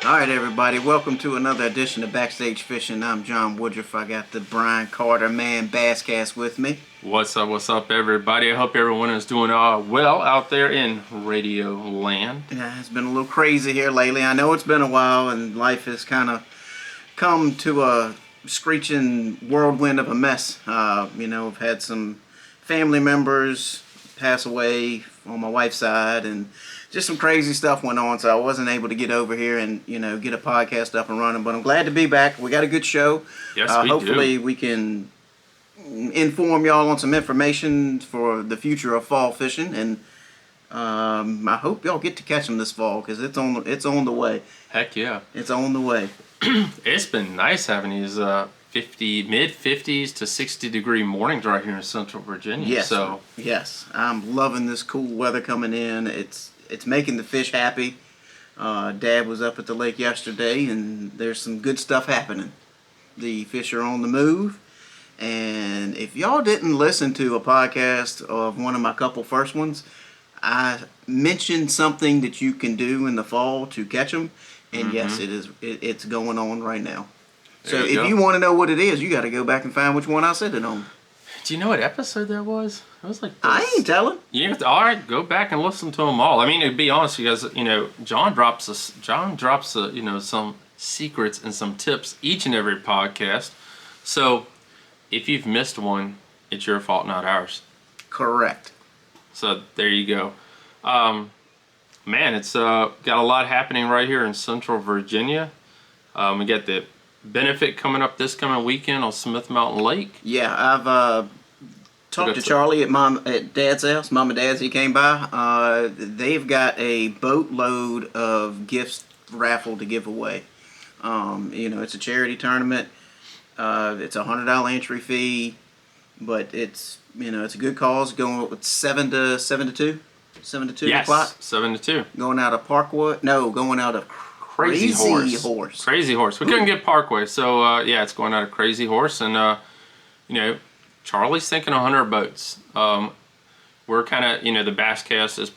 All right, everybody, welcome to another edition of Backstage Fishing. I'm John Woodruff. I got the Brian Carter Man Basscast with me. What's up, everybody? I hope everyone is doing well out there in radio land. Yeah, it's been a little crazy here lately. I know it's been a while, and life has kind of come to a screeching whirlwind of a mess. I've had some family members pass away on my wife's side, and just some crazy stuff went on, so I wasn't able to get over here and get a podcast up and running. But I'm glad to be back. We got a good show. Yes, hopefully we can inform y'all on some information for the future of fall fishing, and I hope y'all get to catch them this fall because it's on the way. Heck yeah, it's on the way. It's been nice having these mid-50s to 60-degree mornings right here in Central Virginia. Yes, I'm loving this cool weather coming in. It's making the fish happy. Dad was up at the lake yesterday, and there's some good stuff happening. The fish are on the move. And if y'all didn't listen to a podcast of one of my couple first ones, I mentioned something that you can do in the fall to catch them. And yes, it's going on right now. So if you want to know what it is, you got to go back and find which one I said it on. Do you know what episode that was? It was like this. I ain't telling. Yeah, all right, go back and listen to them all. I mean, to be honest, you guys, John drops some secrets and some tips each and every podcast. So if you've missed one, it's your fault, not ours. Correct. So there you go. Man, it's got a lot happening right here in Central Virginia. We got the benefit coming up this coming weekend on Smith Mountain Lake. Yeah, I've talked to Charlie at Dad's house. Mom and Dad's, he came by. They've got a boatload of gifts raffle to give away. It's a charity tournament. It's a $100 entry fee, but it's a good cause. Going with 7 to 2. 7 to 2 yes, o'clock. 7 to 2. Going out of Parkwood. No, going out of Crazy Horse. Crazy Horse. We couldn't get Parkway, so it's going out of Crazy Horse, and Charlie's thinking 100 boats. We're kind of the Basscast is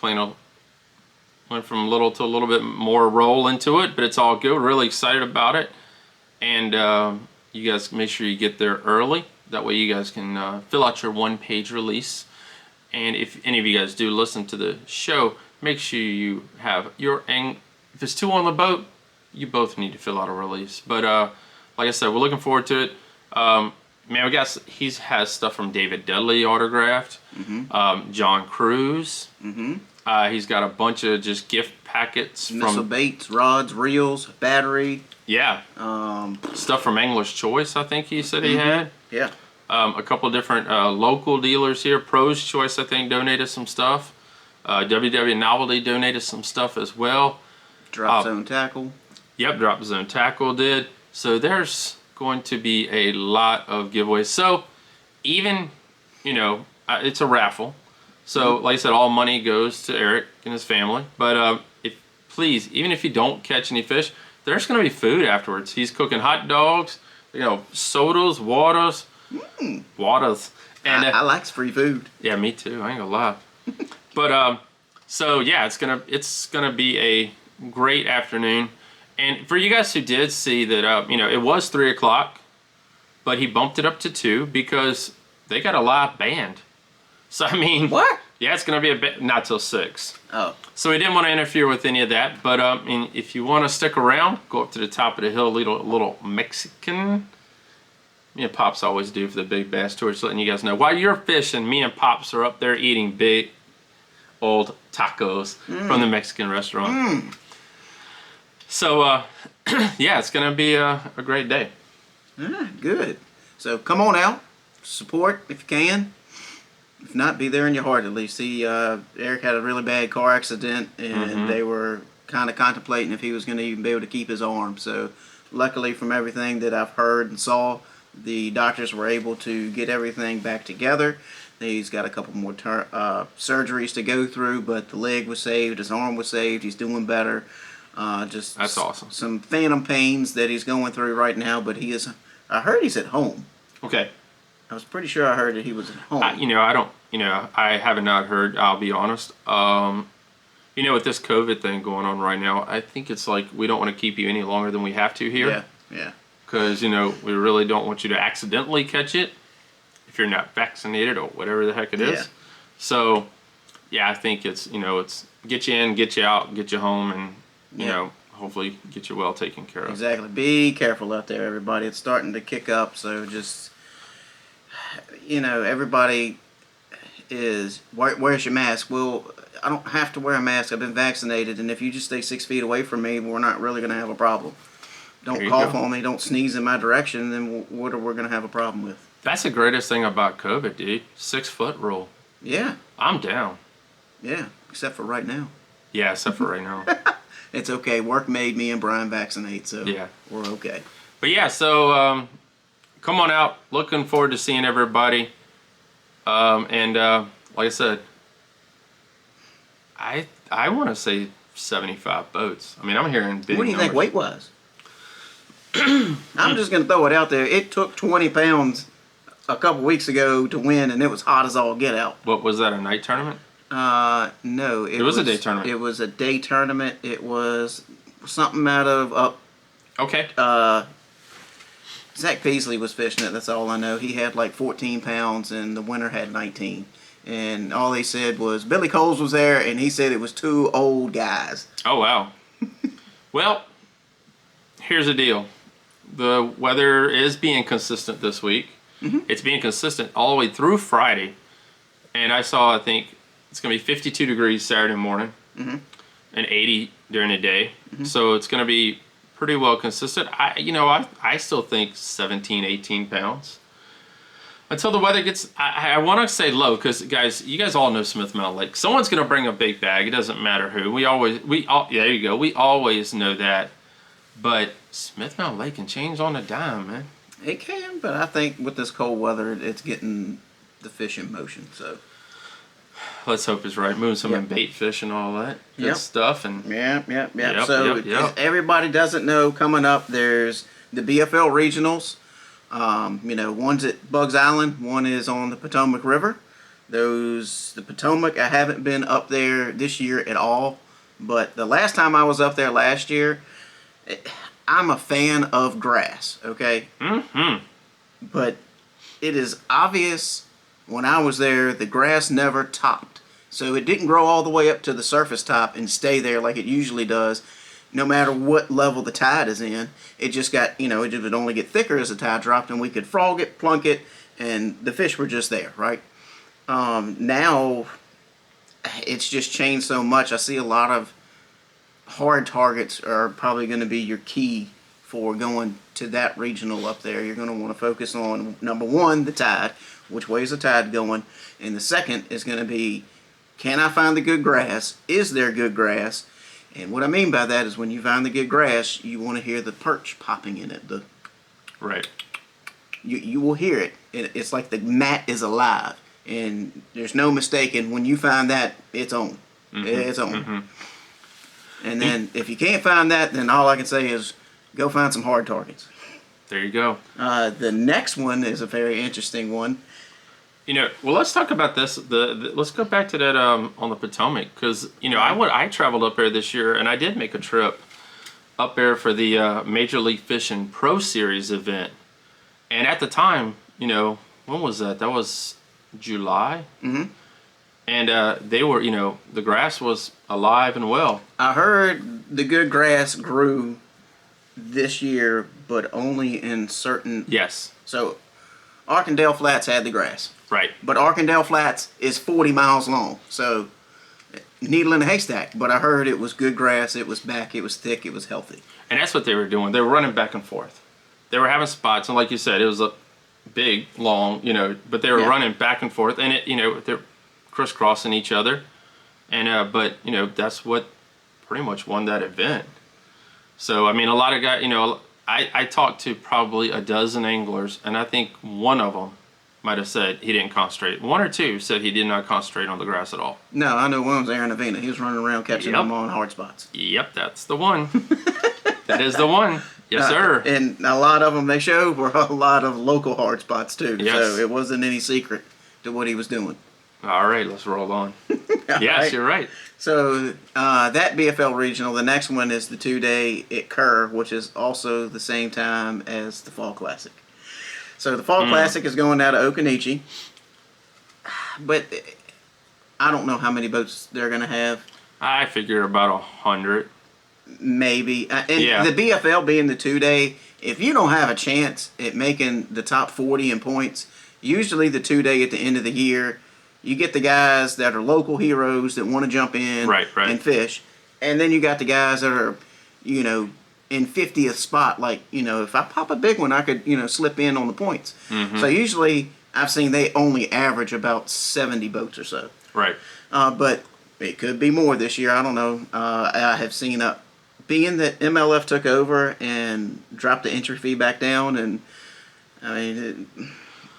went from little to a little bit more roll into it, but it's all good. We're really excited about it, and you guys make sure you get there early. That way you guys can fill out your one-page release. And if any of you guys do listen to the show, make sure you have if it's 2 on the boat, you both need to fill out a release. But like I said, we're looking forward to it. Man, he has stuff from David Dudley autographed. John Cruz. He's got a bunch of just gift packets missile baits, rods, reels, battery. Yeah. Stuff from Angler's Choice, I think he said he had. Yeah. A couple different local dealers here. Pro's Choice, I think, donated some stuff. WW Novelty donated some stuff as well. Drop Zone Tackle. Yep, Drop Zone Tackle did. So there's going to be a lot of giveaways. So even, it's a raffle. So like I said, all money goes to Eric and his family. But please, even if you don't catch any fish, there's going to be food afterwards. He's cooking hot dogs, sodas, waters. Waters. And I like free food. Yeah, me too. I ain't gonna lie. But so yeah, it's gonna be a great afternoon. And for you guys who did see that, it was 3 o'clock, but he bumped it up to 2 because they got a live band. So I mean, what? Yeah, it's gonna be not till 6. Oh. So we didn't want to interfere with any of that. But if you want to stick around, go up to the top of the hill, little Mexican. Me and Pops always do for the big bass tour, just letting you guys know. While you're fishing, me and Pops are up there eating big old tacos from the Mexican restaurant. So, it's going to be a great day. Good. So come on out, support if you can. If not, be there in your heart at least. Eric had a really bad car accident, and they were kind of contemplating if he was going to even be able to keep his arm. So luckily, from everything that I've heard and saw, the doctors were able to get everything back together. He's got a couple more surgeries to go through, but the leg was saved, his arm was saved, he's doing better. That's awesome. Some phantom pains that he's going through right now, but I heard he's at home. Okay. I was pretty sure I heard that he was at home. I have not heard, I'll be honest. You know, with this COVID thing going on right now, I think it's like we don't want to keep you any longer than we have to here. Yeah, yeah. Because, you know, we really don't want you to accidentally catch it if you're not vaccinated or whatever the heck it is. Yeah. So, yeah, I think it's, you know, it's get you in, get you out, get you home, and, you know, hopefully get you well taken care of. Exactly. Be careful out there, everybody. It's starting to kick up, so just, you know, everybody is, where's your mask? Well, I don't have to wear a mask. I've been vaccinated, and if you just stay 6 feet away from me, we're not really going to have a problem. Don't cough on me, don't sneeze in my direction, then what are we going to have a problem with? That's the greatest thing about COVID, dude. 6 foot rule. Yeah. I'm down. Yeah, except for right now. Yeah, except for right now. It's okay. Work made me and Brian vaccinate, so yeah, we're okay. But yeah, so come on out. Looking forward to seeing everybody. And like I said, I want to say 75 boats. I mean, I'm hearing big What do you think numbers. weight-wise? I'm just going to throw it out there. It took 20 pounds a couple weeks ago to win, and it was hot as all get out. What was that, a night tournament? No. It was a day tournament. It was a day tournament. It was something out of Okay. Zach Peasley was fishing it. That's all I know. He had like 14 pounds, and the winner had 19. And all they said was Billy Coles was there, and he said it was 2 old guys. Oh, wow. Well, here's the deal. The weather is being consistent this week. Mm-hmm. It's being consistent all the way through Friday. And I saw, I think, it's going to be 52 degrees Saturday morning Mm-hmm. and 80 during the day. Mm-hmm. So it's going to be pretty well consistent. I still think 17, 18 pounds. Until the weather gets, I want to say low, because guys, you guys all know Smith Mountain Lake. Someone's going to bring a big bag. It doesn't matter who. Yeah, there you go. We always know that. But Smith Mountain Lake can change on a dime, man. It can, but I think with this cold weather, it's getting the fish in motion. So Let's hope it's right. Moving some bait fish and all that good stuff. And Yep. So if everybody doesn't know, coming up, there's the BFL regionals. You know, one's at Bugs Island, one is on the Potomac River. The Potomac, I haven't been up there this year at all, but the last time I was up there last year, I'm a fan of grass, okay? Mm-hmm. But it is obvious when I was there, the grass never topped. So it didn't grow all the way up to the surface top and stay there like it usually does, no matter what level the tide is in. It just got, you know, it would only get thicker as the tide dropped, and we could frog it, plunk it, and the fish were just there, right? Now, it's just changed so much. I see a lot of hard targets are probably going to be your key for going to that regional up there. You're going to want to focus on, number one, the tide, which way is the tide going, and the second is going to be, can I find the good grass? Is there good grass? And what I mean by that is when you find the good grass, you want to hear the perch popping in it. Right. You will hear it. It's like the mat is alive, and there's no mistaking when you find that, it's on. Mm-hmm. It's on. Mm-hmm. And then if you can't find that, then all I can say is go find some hard targets. There you go. The next one is a very interesting one. You know, well, let's talk about this. Let's go back to that on the Potomac, because you know I traveled up there this year, and I did make a trip up there for the Major League Fishing Pro Series event. And at the time, you know, when was that? That was July. Mm-hmm. And they were, you know, the grass was alive and well. I heard the good grass grew this year, but only in certain. Yes. So, Arkandale Flats had the grass. Right. But Arkandale Flats is 40 miles long, so needle in a haystack. But I heard it was good grass, it was back, it was thick, it was healthy. And that's what they were doing. They were running back and forth. They were having spots, and like you said, it was a big, long, you know, but they were running back and forth, and it, you know, they're crisscrossing each other. And but you know, that's what pretty much won that event. So I mean, a lot of guys, you know, I talked to probably a dozen anglers, and I think one of them might have said he didn't concentrate. One or two said he did not concentrate on the grass at all. No, I know one was Aaron Avena. He was running around catching them on hard spots. Yep, that's the one. That is the one. Yes, sir. And a lot of them they showed were a lot of local hard spots too. Yes. So it wasn't any secret to what he was doing. All right, let's roll on. Yes, right. you're right. So that BFL regional, the next one is the 2-day at Kerr, which is also the same time as the Fall Classic. So the Fall Classic is going down to Okanichi, but I don't know how many boats they're going to have. I figure about 100. Maybe. And Yeah. the BFL being the 2-day, if you don't have a chance at making the top 40 in points, usually the 2-day at the end of the year, you get the guys that are local heroes that want to jump in Right. and fish. And then you got the guys that are, in 50th spot. Like, if I pop a big one, I could, slip in on the points. Mm-hmm. So usually I've seen they only average about 70 boats or so. Right. But it could be more this year. I don't know. I have seen being that MLF took over and dropped the entry fee back down, and I mean,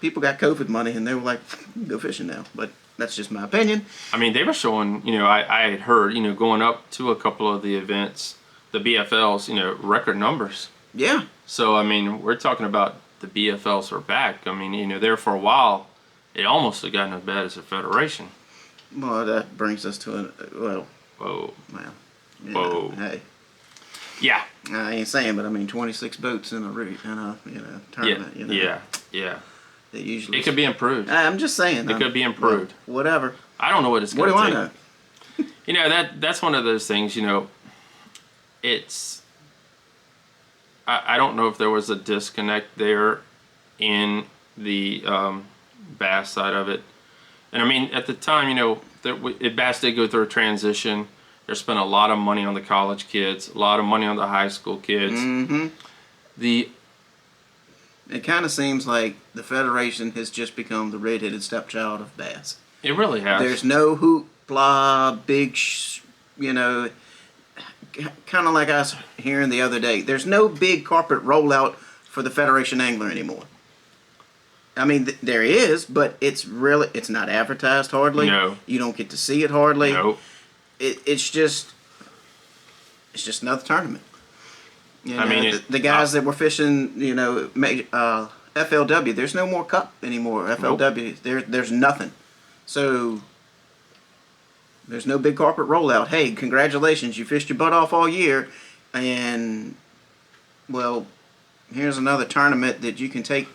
people got COVID money and they were like, go fishing now. But that's just my opinion. I mean, they were showing, I had heard, going up to a couple of the events, the BFLs, record numbers. Yeah. So, I mean, we're talking about the BFLs are back. I mean, there for a while, it almost had gotten as bad as the Federation. Well, that brings us to Whoa. Whoa. Hey, Yeah. I ain't saying, but I mean, 26 boats in a tournament. Yeah. They usually. It could be improved. I'm just saying. It could be improved. Whatever. I don't know what it's going to take. What do I know? That's one of those things, it's, I don't know if there was a disconnect there in the bass side of it. And I mean, at the time, bass did go through a transition. They spent a lot of money on the college kids, a lot of money on the high school kids. Mm-hmm. It kind of seems like the Federation has just become the redheaded stepchild of bass. It really has. There's no hoopla, big, kind of like I was hearing the other day. There's no big corporate rollout for the Federation Angler anymore. I mean, there is, but it's not advertised hardly. No. You don't get to see it hardly. No. It's just another tournament. The guys that were fishing, FLW, there's no more cup anymore. FLW, there's nothing. So there's no big corporate rollout. Hey, congratulations, you fished your butt off all year, and well, here's another tournament that you can take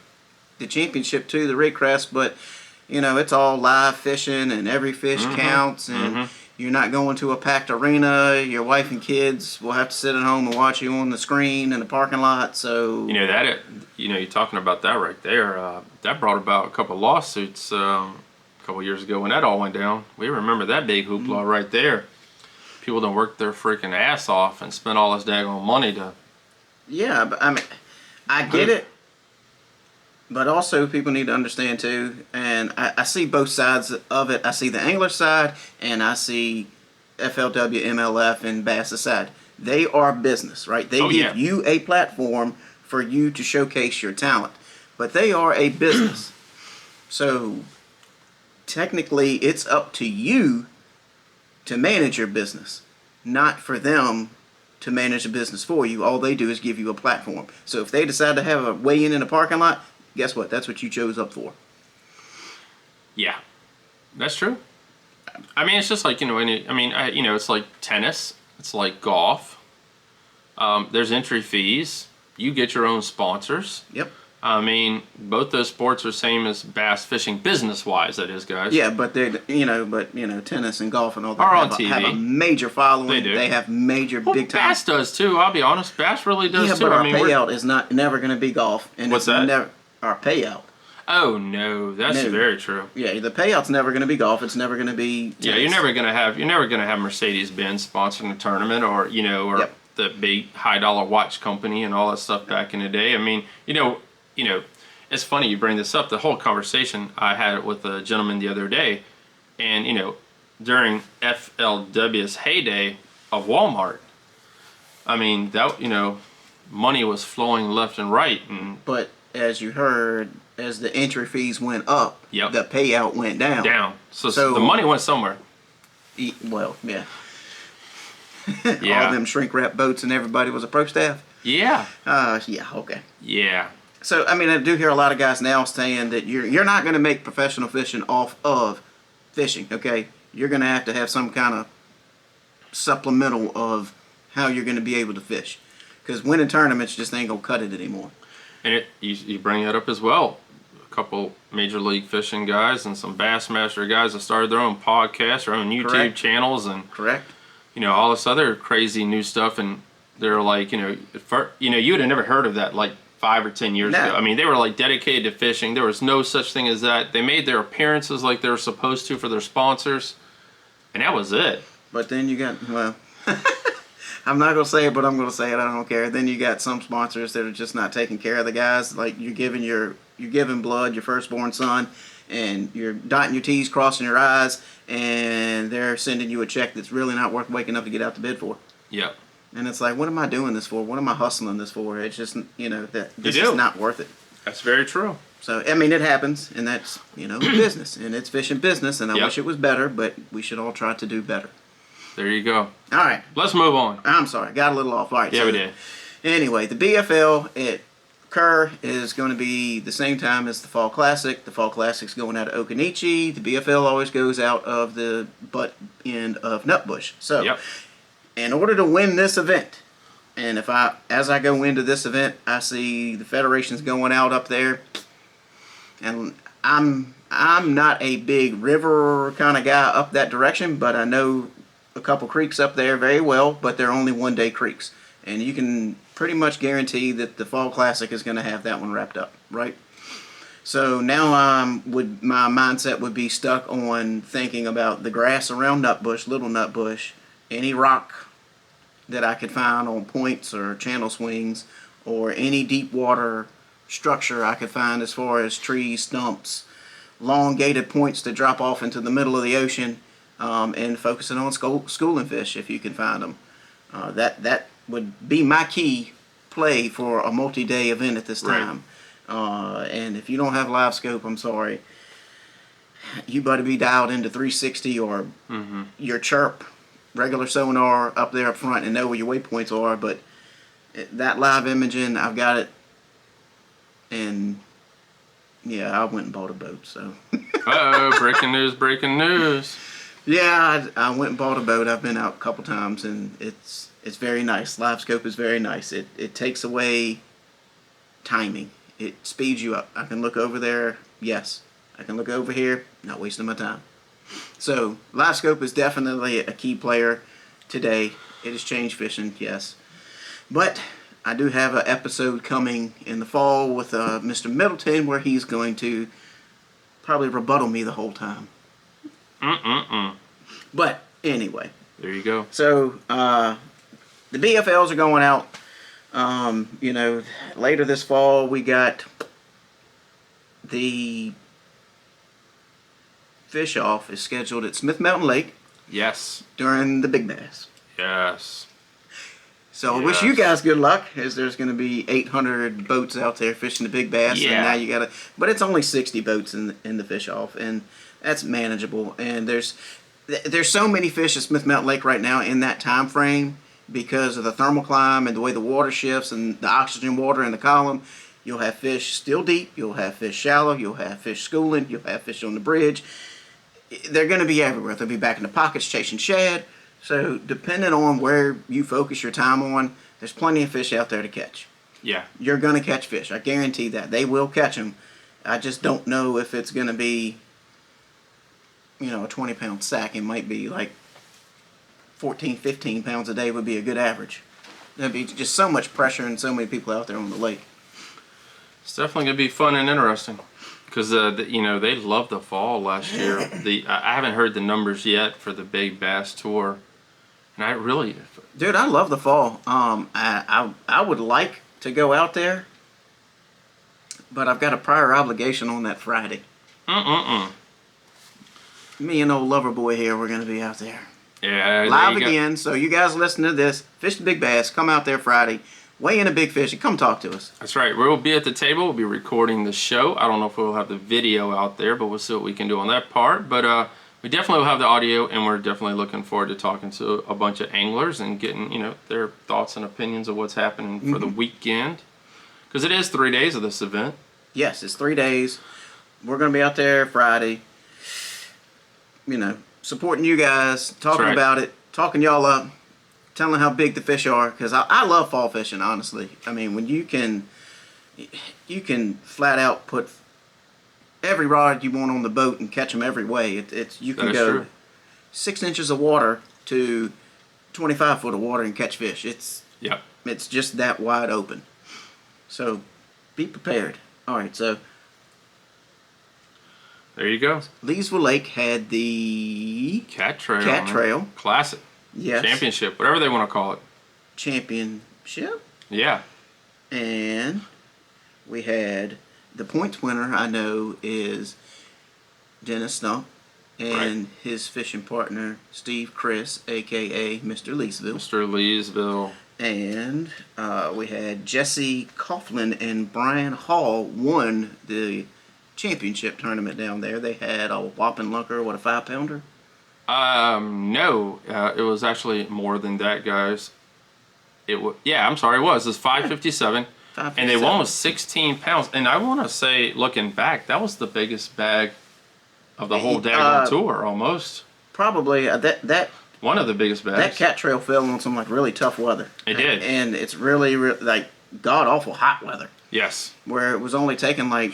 the championship to, the Rig Crest, but it's all live fishing and every fish counts, and you're not going to a packed arena. Your wife and kids will have to sit at home and watch you on the screen in the parking lot. So you're talking about that right there. That brought about a couple of lawsuits a couple years ago when that all went down. We remember that big hoopla right there. People done worked their freaking ass off and spent all this daggone money to. Yeah, but I mean, I get it. But also, people need to understand too, and I see both sides of it. I see the angler side, and I see FLW, MLF, and Bass's side. They are business, right? They give you a platform for you to showcase your talent, but they are a business. So technically, it's up to you to manage your business, not for them to manage the business for you. All they do is give you a platform. So if they decide to have a weigh-in in a parking lot, guess what? That's what you chose up for. Yeah, that's true. I mean, it's just like, it's like tennis. It's like golf. There's entry fees. You get your own sponsors. Yep. I mean, both those sports are same as bass fishing business-wise, that is, guys. Yeah, but tennis and golf and all that are on TV. Have a major following. They do. They have major big time. Bass does too. I'll be honest. Bass really does too. Yeah, but our payout is never going to be golf. And what's that? Our payout. Oh no, that's very true. Yeah, the payout's never going to be golf. It's never going to be tennis. Yeah, you're never going to have Mercedes-Benz sponsoring a tournament, or the big high-dollar watch company and all that stuff back in the day. I mean, it's funny you bring this up. The whole conversation I had with a gentleman the other day, and during FLW's heyday of Walmart, I mean that money was flowing left and right, but as you heard, as the entry fees went up, the payout went down. So the money went somewhere. Well, yeah. Yeah. All them shrink wrap boats and everybody was a pro staff. Yeah. Yeah. Okay. Yeah. So I mean, I do hear a lot of guys now saying that you're not going to make professional fishing off of fishing, okay, you're going to have some kind of supplemental of how you're going to be able to fish. Because winning tournaments just ain't going to cut it anymore. And you bring that up as well. A couple Major League Fishing guys and some Bassmaster guys that started their own podcasts, their own YouTube Correct. channels, and Correct. all this other crazy new stuff. And they're like, you would have never heard of that like 5 or 10 years ago. I mean, they were like dedicated to fishing. There was no such thing as that. They made their appearances like they were supposed to for their sponsors, and that was it. But then you got, well, I'm not going to say it, but I'm going to say it. I don't care. Then you got some sponsors that are just not taking care of the guys. Like you're giving blood, your firstborn son, and you're dotting your T's, crossing your I's, and they're sending you a check that's really not worth waking up to get out to bid for. Yep. And it's like, what am I doing this for? What am I hustling this for? It's just, this is not worth it. That's very true. So, I mean, it happens, and that's, business, and it's fishing business, and I wish it was better, but we should all try to do better. There you go. All right. Let's move on. I'm sorry. Got a little off. All right. Yeah, we did. Anyway, the BFL at Kerr is going to be the same time as the Fall Classic. The Fall Classic's going out of Okanichi. The BFL always goes out of the butt end of Nutbush. So, in order to win this event, and as I go into this event, I see the federations going out up there, and I'm not a big river kind of guy up that direction, but I know a couple creeks up there very well, but they're only one-day creeks. And you can pretty much guarantee that the Fall Classic is going to have that one wrapped up, right? So now my mindset would be stuck on thinking about the grass around Nutbush, Little Nutbush, any rock that I could find on points or channel swings, or any deep water structure I could find as far as trees, stumps, long gated points that drop off into the middle of the ocean, and focusing on schooling fish if you can find them. That would be my key play for a multi-day event at this time. Right. And if you don't have live scope, I'm sorry. You better be dialed into 360 or your chirp, regular sonar up there up front, and know where your waypoints are. But that live imaging, I've got it. And yeah, I went and bought a boat. So. Uh-oh, breaking news, breaking news. Yeah, I went and bought a boat. I've been out a couple times, and it's very nice. Live scope is very nice. It takes away timing. It speeds you up. I can look over there. Yes. I can look over here. Not wasting my time. So live scope is definitely a key player today. It has changed fishing, yes. But I do have an episode coming in the fall with Mr. Middleton where he's going to probably rebuttal me the whole time. But anyway. There you go. So the BFLs are going out. Later this fall we got the fish off is scheduled at Smith Mountain Lake. Yes. During the Big Bass. Yes. So I wish you guys good luck, as there's going to be 800 boats out there fishing the Big Bass. Yeah. And now you got to, but it's only 60 boats in the fish off, and that's manageable. And there's so many fish at Smith Mountain Lake right now in that time frame because of the thermal climb and the way the water shifts and the oxygen water in the column. You'll have fish still deep. You'll have fish shallow. You'll have fish schooling. You'll have fish on the bridge. They're going to be everywhere. They'll be back in the pockets chasing shad. So depending on where you focus your time on, there's plenty of fish out there to catch. Yeah. You're going to catch fish. I guarantee that. They will catch them. I just don't know if it's going to be, a 20-pound sack. It might be like 14, 15 pounds a day would be a good average. There'd be just so much pressure and so many people out there on the lake. It's definitely going to be fun and interesting. Because, they loved the fall last year. I haven't heard the numbers yet for the Big Bass Tour. And I really... Dude, I love the fall. I would like to go out there, but I've got a prior obligation on that Friday. Me and old lover boy here, we're going to be out there. Yeah. Live again, so you guys listen to this. Fish the Big Bass. Come out there Friday. Weigh in a big fish and come talk to us. That's right. We'll be at the table. We'll be recording the show. I don't know if we'll have the video out there, but we'll see what we can do on that part. But we definitely will have the audio, and we're definitely looking forward to talking to a bunch of anglers and getting, their thoughts and opinions of what's happening for the weekend. Because it is 3 days of this event. Yes, it's 3 days. We're going to be out there Friday. supporting you guys, talking right. about it, talking y'all up, telling how big the fish are. Because I love fall fishing, honestly. I mean, when you can flat out put every rod you want on the boat and catch them every way. You can go True. 6 inches of water to 25 foot of water and catch fish. Yep. It's just that wide open. So be prepared. All right, so There you go. Leesville Lake had the Cat Trail. Cat man. Trail. Classic. Yes. Championship, whatever they want to call it. Championship. Yeah. And we had the points winner, I know, is Dennis Stump and his fishing partner, Steve Chris, a.k.a. Mr. Leesville. Mr. Leesville. And we had Jesse Coughlin and Brian Hall won the championship tournament down there. They had a whopping lunker, what, a 5-pounder? No, it was actually more than that, guys. Yeah, I'm sorry, it was. It's 557. And they won with 16 pounds. And I want to say, looking back, that was the biggest bag of the whole daggone tour, almost. Probably. That one of the biggest bags. That cat trail fell on some really tough weather. It did. And it's really god awful hot weather. Yes. Where it was only taking 10,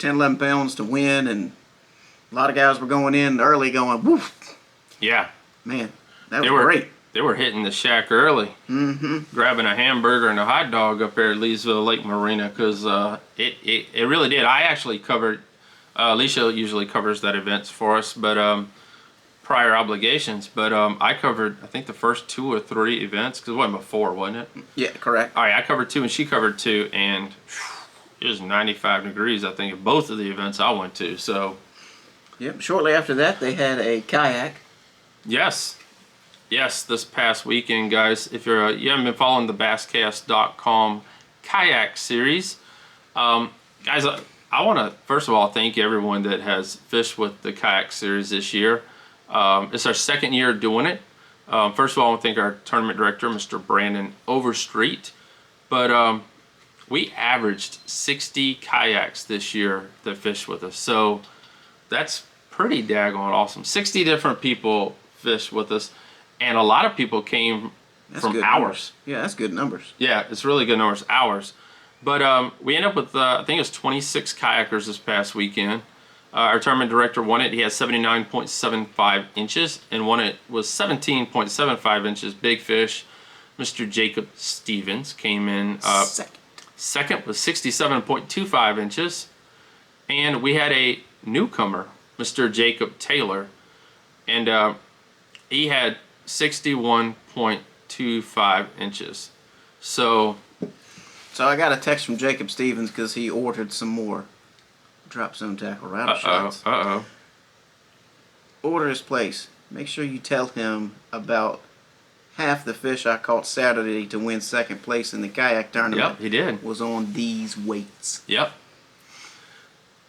11 pounds to win, and a lot of guys were going in early going, woof. Yeah. Man, that was great. They were hitting the shack early. Mm-hmm. Grabbing a hamburger and a hot dog up there at Leesville Lake Marina, because it really did. I actually covered, Alicia usually covers that events for us, but prior obligations, but I covered, I think, the first 2 or 3 events, because it wasn't before, wasn't it? Yeah, correct. All right, I covered 2 and she covered 2, and it was 95 degrees, I think, at both of the events I went to, so. Yep, shortly after that, they had a kayak. Yes. Yes, this past weekend, guys. If you haven't been following the basscast.com kayak series, guys, I want to first of all thank everyone that has fished with the kayak series this year. It's our 2nd year doing it. First of all, I want to thank our tournament director, Mr. Brandon Overstreet. But we averaged 60 kayaks this year that fished with us, so that's pretty daggone awesome. 60 different people fished with us. And a lot of people came from hours. Yeah, that's good numbers. Yeah, it's really good numbers, hours. But we ended up with, I think it was 26 kayakers this past weekend. Our tournament director won it. He has 79.75 inches, and won it was 17.75 inches. Big fish. Mr. Jacob Stevens came in second with 67.25 inches. And we had a newcomer, Mr. Jacob Taylor, and he had 61.25 inches. So I got a text from Jacob Stevens because he ordered some more drop zone tackle rattle shots. Order his place. Make sure you tell him about half the fish I caught Saturday to win 2nd place in the kayak tournament. Yep, he did. Was on these weights. Yep.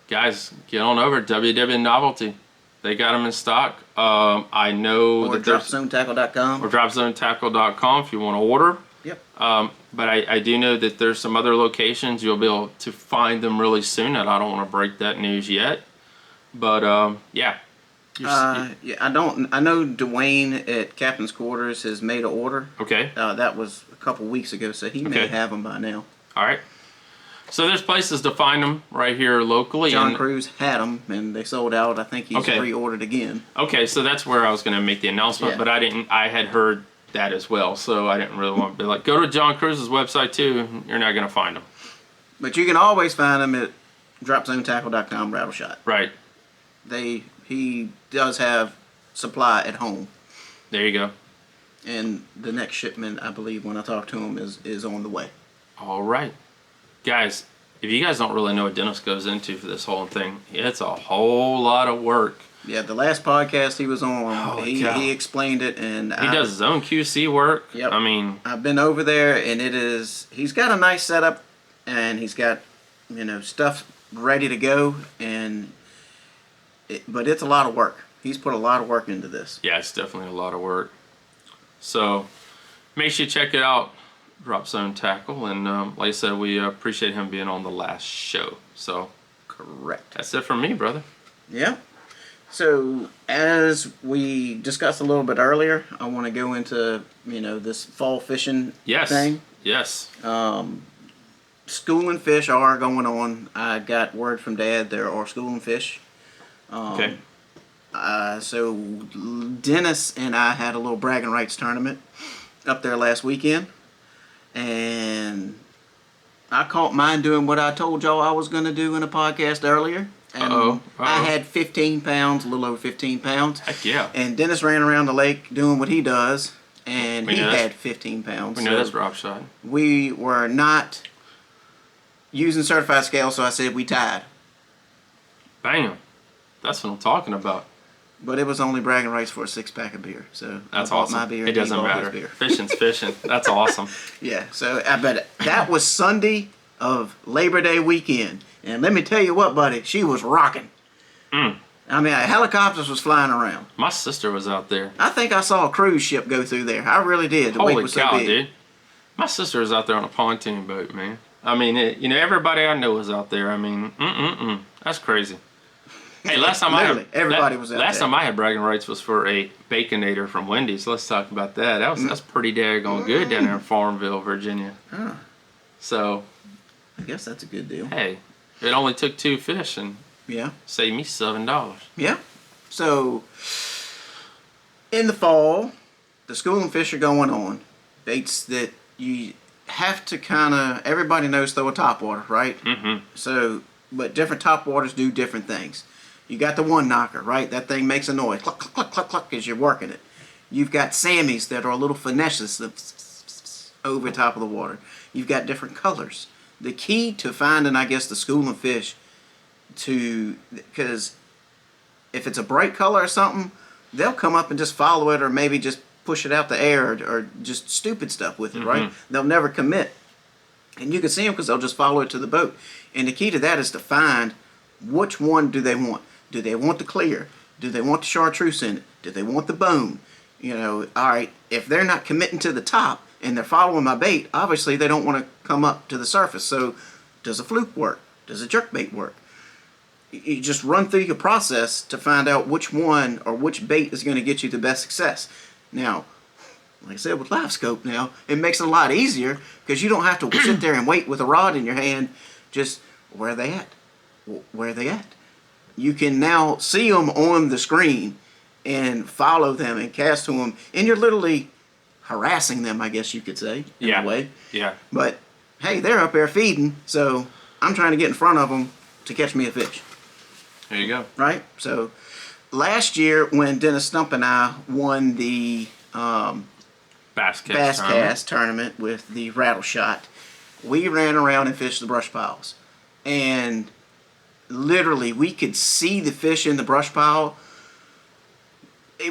Guys, get on over to WW Novelty. They got them in stock. I know or that there's dropzonetackle.com or dropzonetackle.com if you want to order. Yep. But I do know that there's some other locations you'll be able to find them really soon, and I don't want to break that news yet. But yeah. Yeah, I know Dwayne at Captain's Quarters has made an order. Okay. That was a couple weeks ago, so he may have them by now. All right. So there's places to find them right here locally. John Cruz had them, and they sold out. I think he's reordered again. Okay, so that's where I was going to make the announcement, but I didn't. I had heard that as well, so I didn't really want to be like, go to John Cruz's website too. You're not going to find them. But you can always find them at dropzonetackle.com rattle shot. Right. He does have supply at home. There you go. And the next shipment, I believe, when I talk to him, is on the way. All right. Guys, if you guys don't really know what Dennis goes into for this whole thing, it's a whole lot of work. Yeah, the last podcast he was on, he explained it, and he does his own QC work. Yep. I mean, I've been over there, and he's got a nice setup, and he's got stuff ready to go, but it's a lot of work. He's put a lot of work into this. Yeah, it's definitely a lot of work. So make sure you check it out. Drop Zone Tackle, and like I said, we appreciate him being on the last show. So correct. That's it from me, brother. Yeah. So as we discussed a little bit earlier, I want to go into this fall fishing Yes. thing. Yes. Schooling fish are going on. I got word from Dad there are schooling fish. Okay. So Dennis and I had a little bragging rights tournament up there last weekend, and I caught mine doing what I told y'all I was going to do in a podcast earlier. And I had 15 pounds, a little over 15 pounds. Heck yeah. And Dennis ran around the lake doing what he does, and he had 15 pounds. We know that's drop shot. We were not using certified scale, so I said we tied. Bam. That's what I'm talking about. But it was only bragging rights for a 6-pack of beer. So that's I bought awesome. my beer. It doesn't matter. Fishing's fishing. That's awesome. Yeah. So I bet that was Sunday of Labor Day weekend, and let me tell you what, buddy, she was rocking. I mean, helicopters was flying around. My sister was out there. I think I saw a cruise ship go through there. I really did. The wake was so big. Dude! My sister was out there on a pontoon boat, man. I mean, everybody I know was out there. I mean, that's crazy. Hey, last time everybody was out last there. time I had bragging rights was for a Baconator from Wendy's. Let's talk about that. That's pretty daggone good down there in Farmville, Virginia. So, I guess that's a good deal. Hey, it only took 2 fish and saved me $7. Yeah. So in the fall, the schooling fish are going on. Baits that you have to kind of, everybody knows throw a topwater, right? So, but different topwaters do different things. You got the one knocker, right? That thing makes a noise, cluck, cluck, cluck, cluck, cluck, as you're working it. You've got Sammys that are a little finesses over top of the water. You've got different colors. The key to finding, I guess, the schooling fish because if it's a bright color or something, they'll come up and just follow it, or maybe just push it out the air, or just stupid stuff with it, right? They'll never commit. And you can see them because they'll just follow it to the boat. And the key to that is to find which one do they want. Do they want the clear? Do they want the chartreuse in it? Do they want the bone? All right, if they're not committing to the top and they're following my bait, obviously they don't want to come up to the surface. So does a fluke work? Does a jerkbait work? You just run through your process to find out which one or which bait is going to get you the best success. Now, like I said, with live scope now, it makes it a lot easier because you don't have to sit there and wait with a rod in your hand. Just, where are they at? Where are they at? You can now see them on the screen and follow them and cast to them, and you're literally harassing them, I guess you could say, in a way. Yeah. But hey, they're up there feeding, so I'm trying to get in front of them to catch me a fish. There you go. Right? So last year when Dennis Stump and I won the Bass Cast tournament with the rattle shot, we ran around and fished the brush piles. And literally, we could see the fish in the brush pile.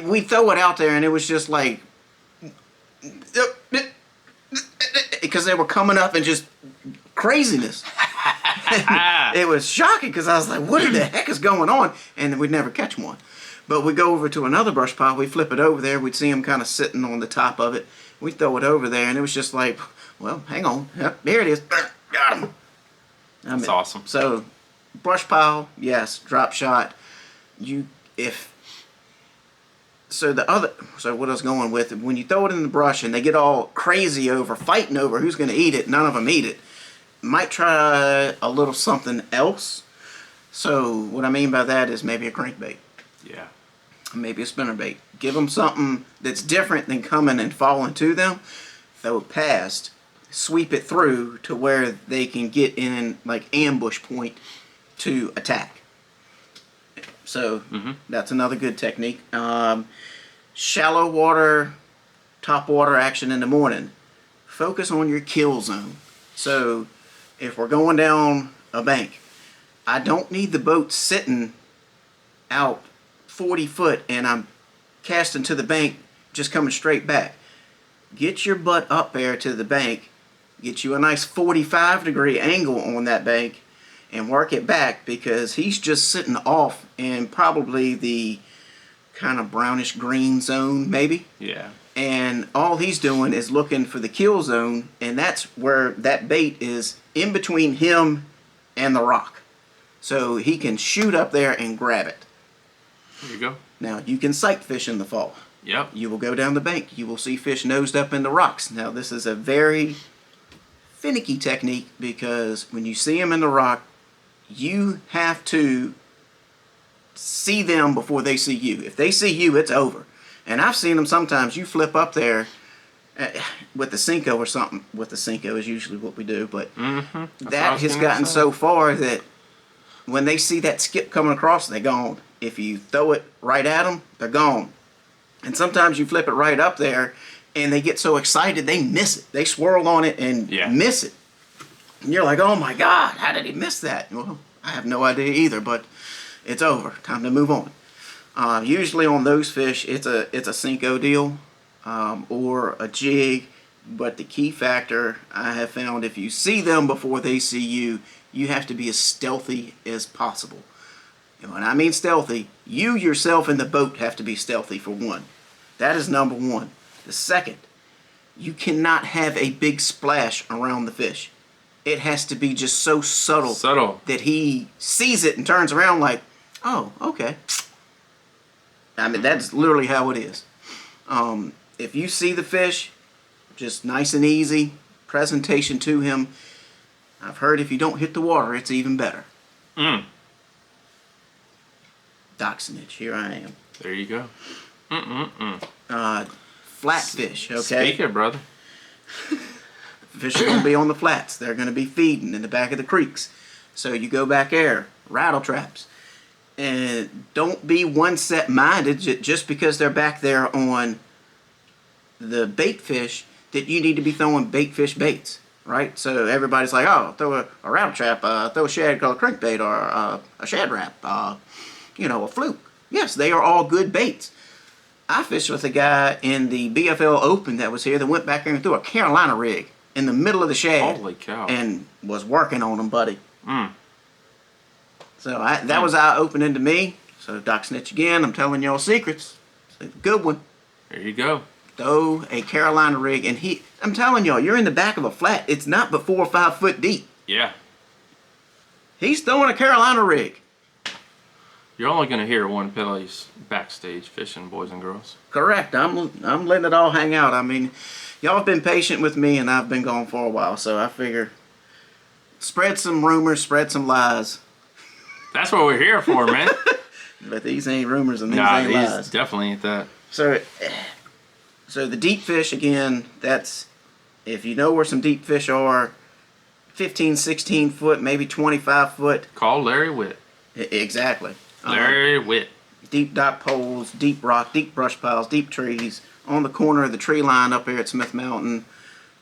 We'd throw it out there, and it was just like, because they were coming up and just craziness. It was shocking because I was like, what the heck is going on? And we'd never catch one. But we go over to another brush pile, we flip it over there, we'd see them kind of sitting on the top of it. We throw it over there, and it was just like, well, hang on. Yep, there it is. Got him. That's awesome. So, brush pile, yes. Drop shot. So what I was going with, when you throw it in the brush and they get all crazy fighting over who's going to eat it, none of them eat it, might try a little something else. So what I mean by that is maybe a crankbait. Yeah. Maybe a spinnerbait. Give them something that's different than coming and falling to them. Throw it past. Sweep it through to where they can get in like ambush point to attack. So that's another good technique. Shallow water, top water action in the morning. Focus on your kill zone. So if we're going down a bank, I don't need the boat sitting out 40 foot and I'm casting to the bank just coming straight back. Get your butt up there to the bank. Get you a nice 45-degree angle on that bank and work it back, because he's just sitting off in probably the kind of brownish green zone maybe. Yeah. And all he's doing is looking for the kill zone, and that's where that bait is, in between him and the rock. So he can shoot up there and grab it. There you go. Now, you can sight fish in the fall. Yep. You will go down the bank. You will see fish nosed up in the rocks. Now, this is a very finicky technique because when you see them in the rock, you have to see them before they see you. If they see you, it's over. And I've seen them sometimes. You flip up there with the Cinco or something. With the Cinco is usually what we do, but that has gotten so far that when they see that skip coming across, they're gone. If you throw it right at them, they're gone. And sometimes you flip it right up there, and they get so excited they miss it. They swirl on it and miss it. And you're like, oh my God, how did he miss that? Well, I have no idea either, but it's over. Time to move on. Usually on those fish, it's a Cinco deal or a jig. But the key factor I have found, if you see them before they see you, you have to be as stealthy as possible. And when I mean stealthy, you yourself in the boat have to be stealthy for one. That is number one. The second, you cannot have a big splash around the fish. It has to be just so subtle that he sees it and turns around like, oh, okay. I mean, that's literally how it is. If you see the fish, just nice and easy, presentation to him. I've heard if you don't hit the water, it's even better. Dachshund, here I am. There you go. Flatfish, okay? Speak it, brother. Fish are going to be on the flats. They're going to be feeding in the back of the creeks. So you go back there, rattle traps. And don't be one set minded just because they're back there on the bait fish that you need to be throwing bait fish baits, right? So everybody's like, oh, throw a rattle trap, throw a shad called crankbait, or a shad wrap, a fluke. Yes, they are all good baits. I fished with a guy in the BFL Open that was here that went back there and threw a Carolina rig in the middle of the shad. Holy cow. And was working on them, buddy. So that was eye-opening to me. So Doc Snitch again, I'm telling y'all secrets. It's a good one. There you go. Throw a Carolina rig, and I'm telling y'all, you're in the back of a flat. It's not but 4 or 5 foot deep. Yeah. He's throwing a Carolina rig. You're only going to hear one place backstage fishing, boys and girls. Correct. I'm letting it all hang out. I mean, y'all have been patient with me, and I've been gone for a while, so I figure spread some rumors, spread some lies. That's what we're here for, man. But these ain't rumors and these ain't lies. These definitely ain't that. So the deep fish, again, that's, if you know where some deep fish are, 15, 16 foot, maybe 25 foot. Call Larry Witt. Exactly. Larry Witt. Deep dock poles, deep rock, deep brush piles, deep trees, on the corner of the tree line up here at Smith Mountain.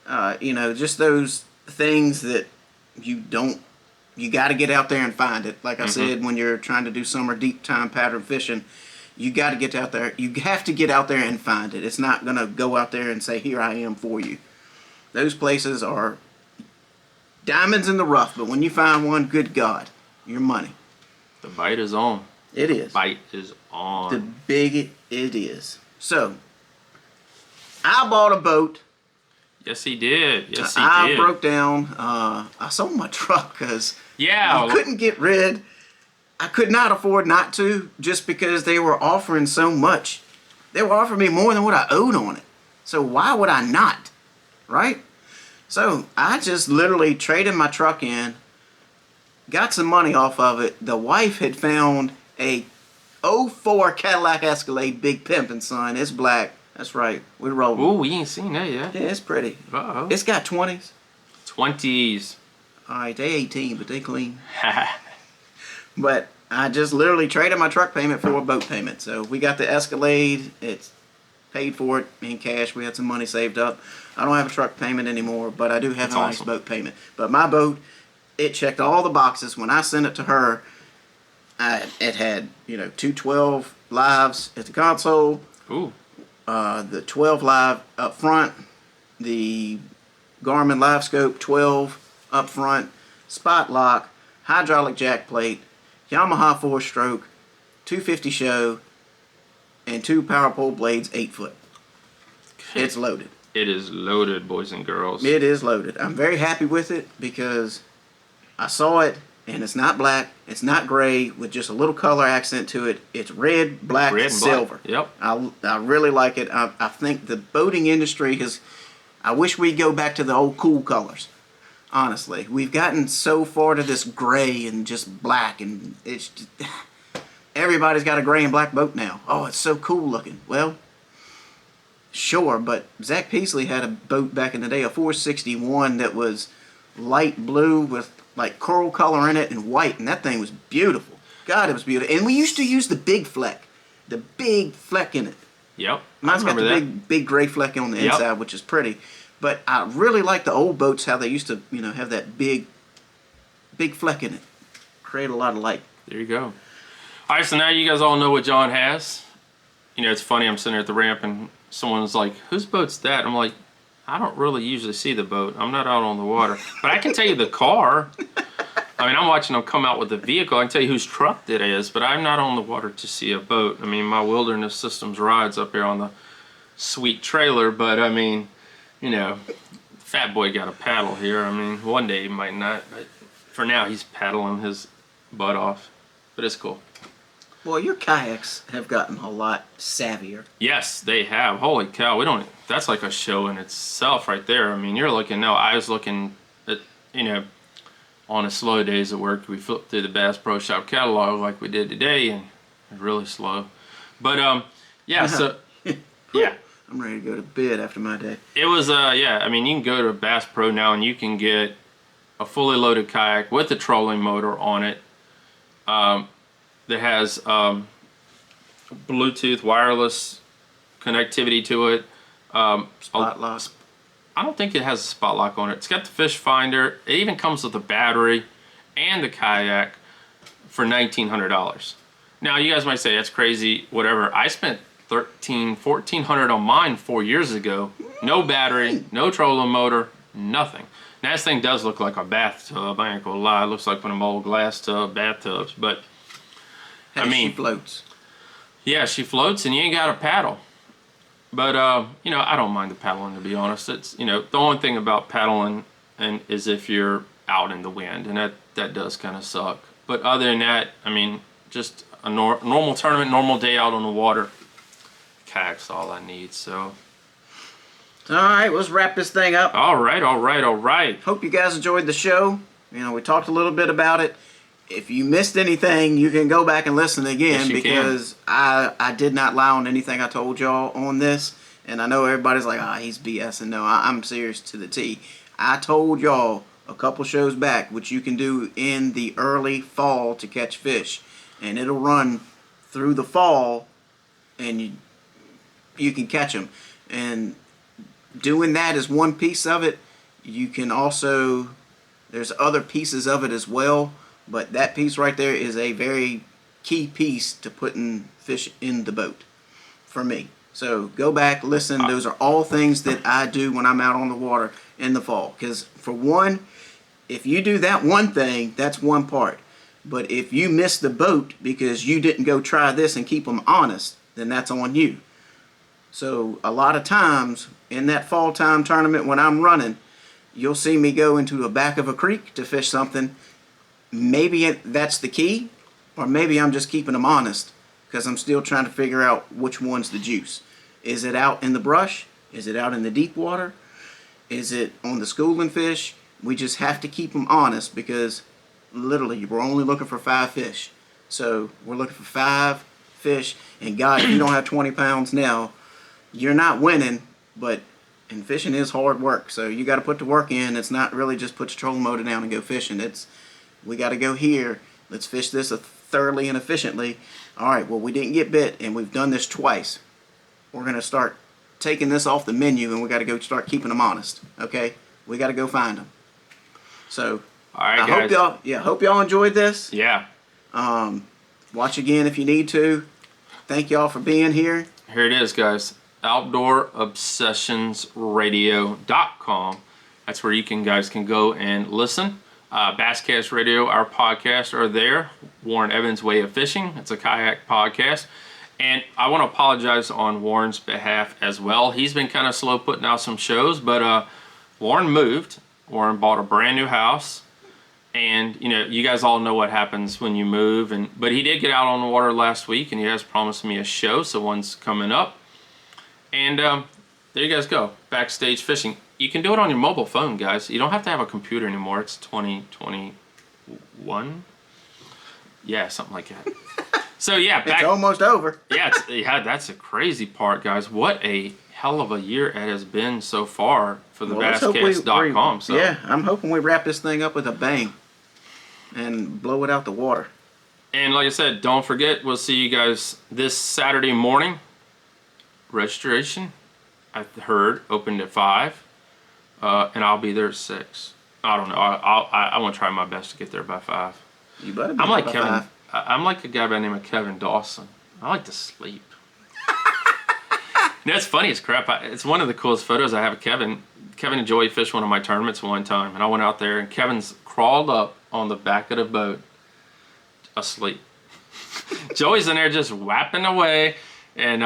Just those things that you got to get out there and find it. Like I said, when you're trying to do summer deep time pattern fishing, you got to get out there. You have to get out there and find it. It's not going to go out there and say, here I am for you. Those places are diamonds in the rough, but when you find one, good God, your money. The bite is on. It is. Bite is on. The big it is. So, I bought a boat. Yes, he did. Yes, he did. I broke down. I sold my truck because I couldn't get rid. I could not afford not to, just because they were offering so much. They were offering me more than what I owed on it. So why would I not? Right? So I just literally traded my truck in, got some money off of it. The wife had found a '04 Cadillac Escalade Big Pimpin' son. It's black. That's right. We're rolling. Ooh, we ain't seen that yet. Yeah, it's pretty. Uh-oh. It's got 20s. 20s. All right, they 18, but they clean. But I just literally traded my truck payment for a boat payment. So we got the Escalade. It's paid for it in cash. We had some money saved up. I don't have a truck payment anymore, but I do have a nice boat payment. But my boat, it checked all the boxes. When I sent it to her, it had, 212 lives at the console. Ooh. The 12 live up front. The Garmin Live Scope 12 up front. Spot lock. Hydraulic jack plate. Yamaha 4-stroke, 250 show, and 2 power pole blades, 8 foot. It's loaded. It is loaded, boys and girls. It is loaded. I'm very happy with it because I saw it and it's not black, it's not gray with just a little color accent to it. It's red, black, Red and silver. black. Yep. I really like it. I think the boating industry has. I wish we'd go back to the old cool colors. Honestly, we've gotten so far to this gray and just black, and it's just, everybody's got a gray and black boat now. Oh, it's so cool looking. Well, sure, but Zach Peasley had a boat back in the day, a 461 that was light blue with like coral color in it and white, and that thing was beautiful. God, it was beautiful. And we used to use the big fleck in it. Yep. Mine's got the that. big gray fleck on the Yep. inside, which is pretty. But I really like the old boats, how they used to, have that big fleck in it. Create a lot of light. There you go. All right, so now you guys all know what John has. It's funny, I'm sitting there at the ramp and someone's like, whose boat's that? I'm like, I don't really usually see the boat. I'm not out on the water. But I can tell you the car. I mean, I'm watching them come out with the vehicle. I can tell you whose truck it is, but I'm not on the water to see a boat. I mean, my Wilderness Systems ride's up here on the sweet trailer, but I mean, fat boy got a paddle here. I mean, one day he might not, but for now he's paddling his butt off. But it's cool. Well, your kayaks have gotten a lot savvier. Yes, they have. Holy cow, that's like a show in itself right there. I mean, I was looking at, on a slow days at work, we flipped through the Bass Pro Shop catalog like we did today, and it's really slow. But, yeah, so, yeah. I'm ready to go to bed after my day. It was, yeah, I mean, you can go to Bass Pro now and you can get a fully loaded kayak with a trolling motor on it. That has Bluetooth wireless connectivity to it. Spot lock. I don't think it has a spot lock on it. It's got the fish finder. It even comes with a battery and the kayak for $1,900. Now you guys might say that's crazy, whatever. I spent $1,400 on mine 4 years ago. No battery, no trolling motor, nothing. Now this thing does look like a bathtub. I ain't gonna lie. It looks like one of them old glass tub bathtubs, but Hey, I mean, she floats. Yeah, she floats and you ain't got a paddle. But, I don't mind the paddling, to be honest. It's, the only thing about paddling is if you're out in the wind, and that does kind of suck. But other than that, I mean, just a normal tournament, normal day out on the water, kayak's all I need, so. All right, let's wrap this thing up. All right. Hope you guys enjoyed the show. We talked a little bit about it. If you missed anything, you can go back and listen again, yes, because I did not lie on anything I told y'all on this. And I know everybody's like, he's BSing. No, I'm serious to the T. I told y'all a couple shows back what you can do in the early fall to catch fish. And it'll run through the fall, and you can catch them. And doing that is one piece of it. You can also, there's other pieces of it as well. But that piece right there is a very key piece to putting fish in the boat for me. So go back, listen. Those are all things that I do when I'm out on the water in the fall. Because for one, if you do that one thing, that's one part. But if you miss the boat because you didn't go try this and keep them honest, then that's on you. So a lot of times in that fall time tournament when I'm running, you'll see me go into the back of a creek to fish something. Maybe that's the key, or maybe I'm just keeping them honest because I'm still trying to figure out which one's the juice. Is it out in the brush? Is it out in the deep water? Is it on the schooling fish? We just have to keep them honest because literally we're only looking for 5 fish. So we're looking for 5 fish, and God, if you don't have 20 pounds now, you're not winning. And fishing is hard work, so you got to put the work in. It's not really just put your trolling motor down and go fishing. We got to go here. Let's fish this thoroughly and efficiently. All right, well, we didn't get bit, and we've done this twice. We're going to start taking this off the menu, and we got to go start keeping them honest, okay? We got to go find them. So, all right, guys. Hope y'all enjoyed this. Yeah. Watch again if you need to. Thank y'all for being here. Here it is, guys. OutdoorObsessionsRadio.com. That's where you guys can go and listen. Basscast Radio, our podcasts are there. Warren Evans' Way of Fishing. It's a kayak podcast. And I want to apologize on Warren's behalf as well. He's been kind of slow putting out some shows, but Warren moved. Warren bought a brand new house, And you guys all know what happens when you move. But he did get out on the water last week, and he has promised me a show, so one's coming up. And there you guys go, Backstage Fishing. You can do it on your mobile phone, guys. You don't have to have a computer anymore. It's 2021. Yeah, something like that. So yeah, it's almost over. yeah, that's a crazy part, guys. What a hell of a year it has been so far for the basscast.com. So yeah, I'm hoping we wrap this thing up with a bang and blow it out the water. And like I said, don't forget, we'll see you guys this Saturday morning. Registration, I heard, opened at 5, and I'll be there at 6. I don't know. I want to try my best to get there by 5. You better be I'm like by Kevin. 5. I'm like a guy by the name of Kevin Dawson. I like to sleep. That's funny as crap. It's one of the coolest photos I have of Kevin. Kevin and Joey fished one of my tournaments one time, and I went out there, and Kevin's crawled up on the back of the boat, asleep. Joey's in there just whapping away, and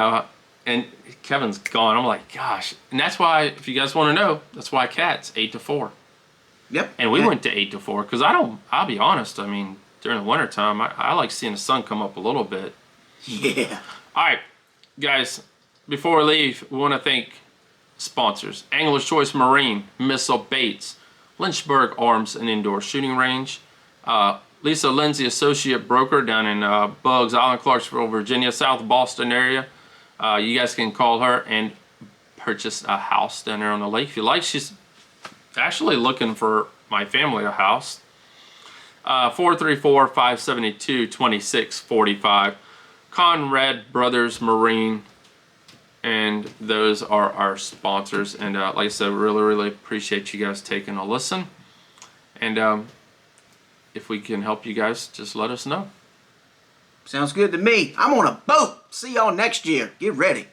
Kevin's gone. I'm like, gosh. And that's why, if you guys want to know, that's why Cat's 8 to 4. Yep. And we went to 8 to 4 because I'll be honest, I mean, during the wintertime, I like seeing the sun come up a little bit. Yeah. All right, guys, before we leave, we want to thank sponsors: Angler's Choice Marine, Missile Baits, Lynchburg Arms and Indoor Shooting Range, Lisa Lindsay, Associate Broker down in Bugs Island, Clarksville, Virginia, South Boston area. You guys can call her and purchase a house down there on the lake if you like. She's actually looking for my family a house. 434-572-2645. Conrad Brothers Marine. And those are our sponsors. And like I said, really appreciate you guys taking a listen. And if we can help you guys, just let us know. Sounds good to me. I'm on a boat. See y'all next year. Get ready.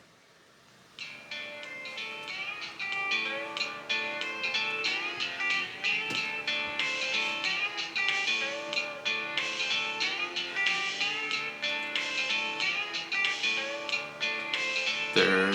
There